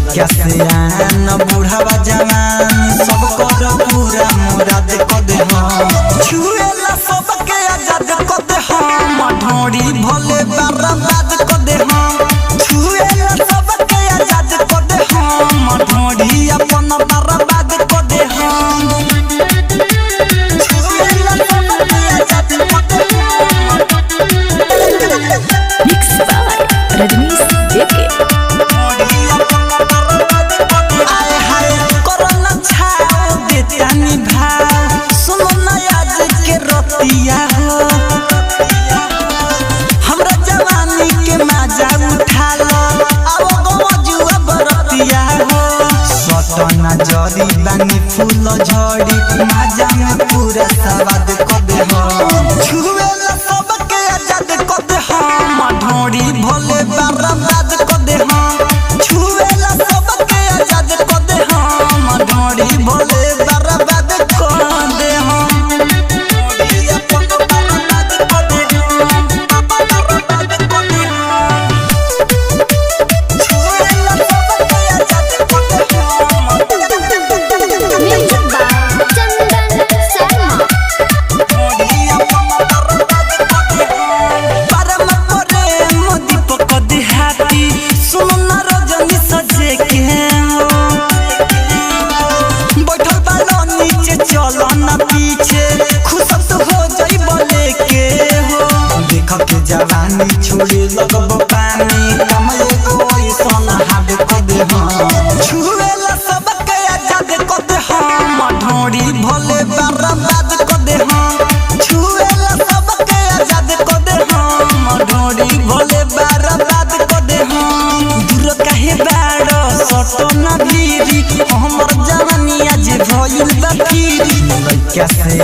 न बुढ़ावा जवान सब कर पूरा मुराद क दे हम छुएला सबके आजाद क दे हम ढोड़ी भले बर्बाद क दे हम छुएला सबके आजाद क दे हम ढोड़ी अपन बर्बाद क दे हम छुएला सबके आजाद क दे हम मिक्स बाय रजनीश देके हमरा जवानी के मजा उठा लो अब गजुआ बरतिया हो सटना जड़ी बानी फूल झड़ी मजा में पूरा स्वाद क दे हम छुएला सबके आजाद क दे हम ढोड़ी भोले बर्बाद क दे हम छुएला सबके आजाद क दे हम ढोड़ी भोले बर्बाद क दे हम जवानी छोड़े लगब पानी कमले कोई सन हाथ क दे हम छुएला सबके आजाद क दे हम ढोड़ी भले बर्बाद क दे हम छुएला सबके आजाद क दे हम ढोड़ी भले बर्बाद क दे हम दूर काहे बाड़ो सटो न भीरी हमर जवानी आज भइल बा पीरी लइका से